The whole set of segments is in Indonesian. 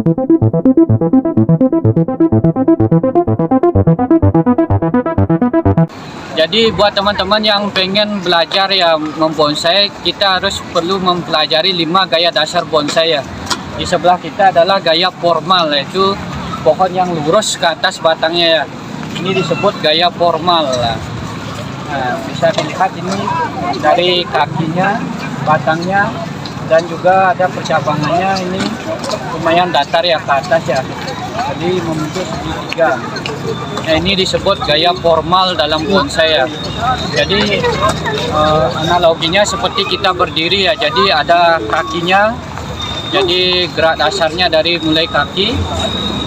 Jadi buat teman-teman yang pengen belajar ya membonsai, kita harus perlu mempelajari 5 gaya dasar bonsai ya. Di sebelah kita adalah gaya formal, yaitu pohon yang lurus ke atas batangnya ya. Ini disebut gaya formal. Nah, bisa dilihat ini dari kakinya, batangnya, dan juga ada percabangannya ini lumayan datar ya ke atas ya. Jadi membentuk segitiga. Nah, ini disebut gaya formal dalam bonsai ya. Jadi analoginya seperti kita berdiri ya. Jadi ada kakinya. Jadi gerak dasarnya dari mulai kaki,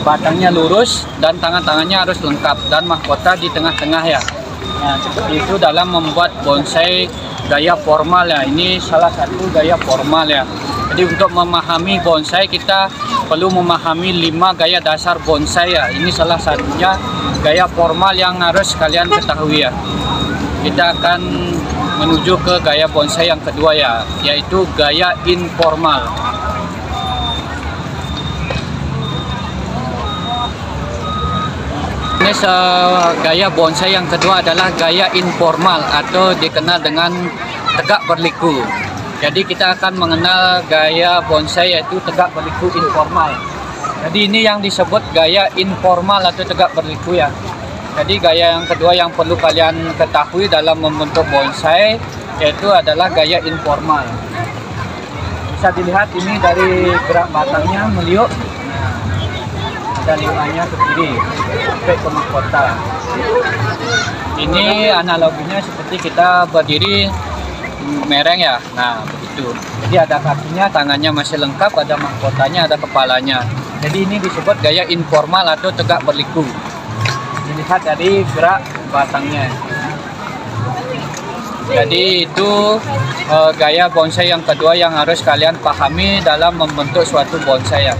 batangnya lurus, dan tangan-tangannya harus lengkap, dan mahkota di tengah-tengah ya. Nah, seperti itu dalam membuat bonsai gaya formal ya. Ini salah satu gaya formal ya. Jadi untuk memahami bonsai kita perlu memahami 5 gaya dasar bonsai ya. Ini salah satunya gaya formal yang harus kalian ketahui ya. Kita akan menuju ke gaya bonsai yang kedua ya, yaitu gaya informal. Ini gaya bonsai yang kedua adalah gaya informal atau dikenal dengan tegak berliku. Jadi kita akan mengenal gaya bonsai yaitu tegak berliku informal. Jadi ini yang disebut gaya informal atau tegak berliku ya. Jadi gaya yang kedua yang perlu kalian ketahui dalam membentuk bonsai yaitu adalah gaya informal. Bisa dilihat ini dari gerak batangnya meliuk. Dan liuknya ke kiri sampai ke mahkota. Ini analoginya seperti kita berdiri mereng ya. Nah begitu. Jadi ada kakinya, tangannya masih lengkap, ada mahkotanya, ada kepalanya. Jadi ini disebut gaya informal atau tegak berliku. Dilihat dari gerak batangnya. Jadi itu gaya bonsai yang kedua yang harus kalian pahami dalam membentuk suatu bonsai ya.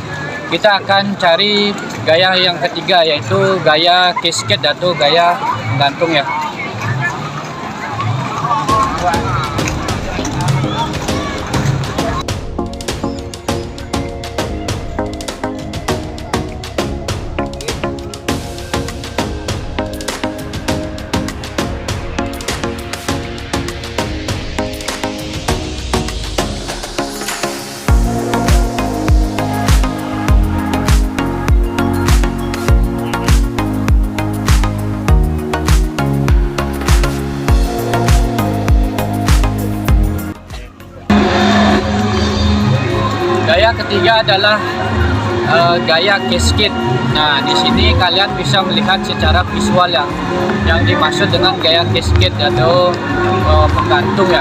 Kita akan cari gaya yang ketiga yaitu gaya cascade atau gaya gantung ya. Gaya ketiga adalah gaya cascade. Nah, di sini kalian bisa melihat secara visual ya, yang dimaksud dengan gaya cascade atau penggantung ya.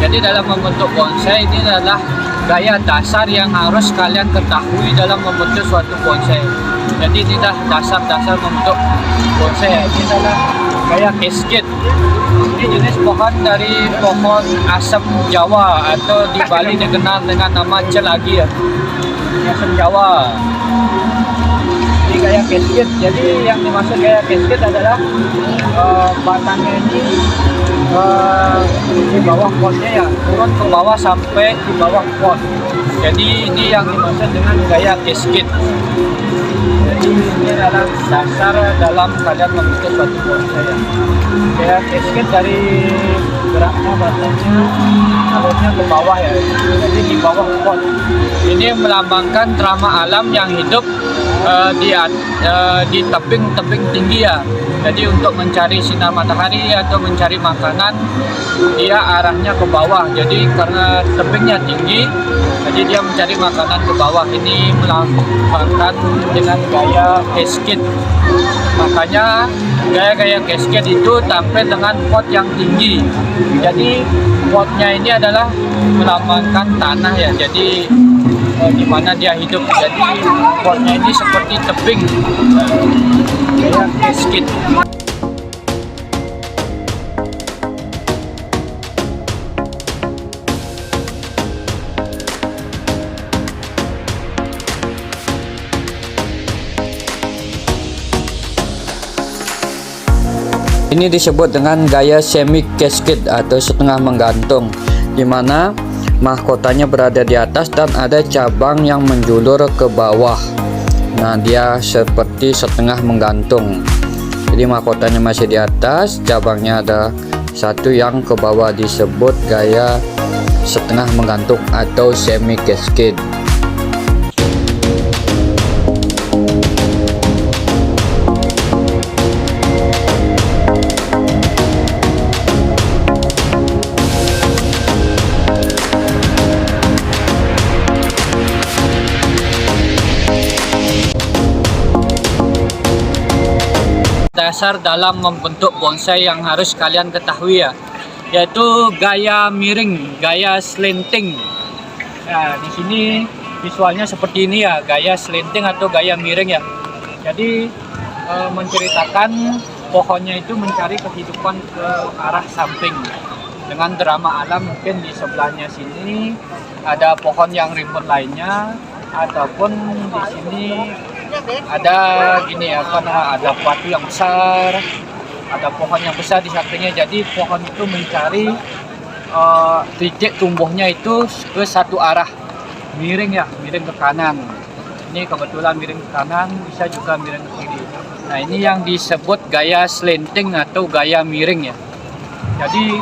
Jadi dalam membentuk bonsai ini adalah gaya dasar yang harus kalian ketahui dalam membentuk suatu bonsai. Jadi ini adalah dasar-dasar membentuk bonsai ya. Ini adalah gaya cascade. Ini jenis pohon dari pohon asam Jawa atau di Bali dikenal dengan nama celagi ya. Asam Jawa. Ini gaya cascade. Jadi yang dimaksud gaya cascade adalah batangnya ini di bawah potnya ya, turun ke bawah sampai di bawah pot. Jadi ini yang dimaksud dengan gaya cascade. Jadi ini adalah dasar dalam kalian membentuk suatu bonsai ya. Gaya cascade dari geraknya batangnya alurnya ke bawah ya. Jadi di bawah pot. Ini melambangkan drama alam yang hidup di tebing-tebing tinggi ya. Jadi untuk mencari sinar matahari atau mencari makanan dia arahnya ke bawah. Jadi karena tebingnya tinggi, jadi dia mencari makanan ke bawah. Ini melambangkan dengan gaya cascade. Makanya gaya-gaya cascade itu tampil dengan pot yang tinggi. Jadi potnya ini adalah melambangkan tanah ya. Jadi di mana dia hidup. Jadi potnya ini seperti tebing. Gaya cascade. Ini disebut dengan gaya semi cascade atau setengah menggantung, di mana mahkotanya berada di atas dan ada cabang yang menjulur ke bawah. Nah, dia seperti setengah menggantung. Jadi mahkotanya masih di atas, cabangnya ada satu yang ke bawah, disebut gaya setengah menggantung atau semi cascade. Dasar dalam membentuk bonsai yang harus kalian ketahui ya, yaitu gaya miring, gaya slanting. Nah, di sini visualnya seperti ini ya, gaya slanting atau gaya miring ya. Jadi menceritakan pohonnya itu mencari kehidupan ke arah samping dengan drama alam. Mungkin di sebelahnya sini ada pohon yang rimbun lainnya, ataupun di sini ada gini apa namanya, ada batu yang besar, ada pohon yang besar di sampingnya. Jadi pohon itu mencari titik tumbuhnya itu ke satu arah, miring ya, miring ke kanan. Ini kebetulan miring ke kanan, bisa juga miring ke kiri. Nah, ini yang disebut gaya slanting atau gaya miring ya. Jadi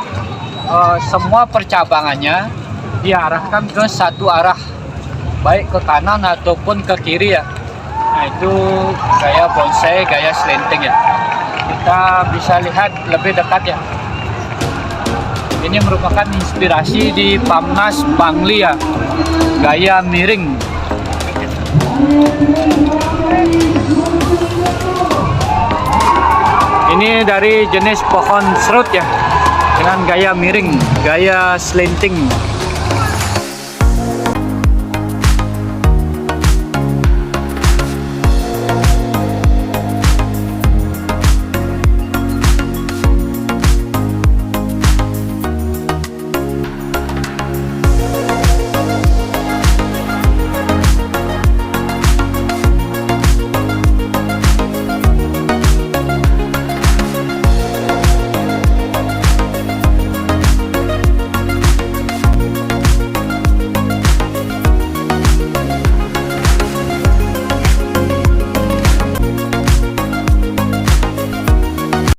semua percabangannya diarahkan ke satu arah, baik ke kanan ataupun ke kiri ya. Nah, itu gaya bonsai, gaya slanting ya. Kita bisa lihat lebih dekat ya. Ini merupakan inspirasi di Pamnas Bangli ya, gaya miring. Ini dari jenis pohon serut ya, dengan gaya miring, gaya slanting.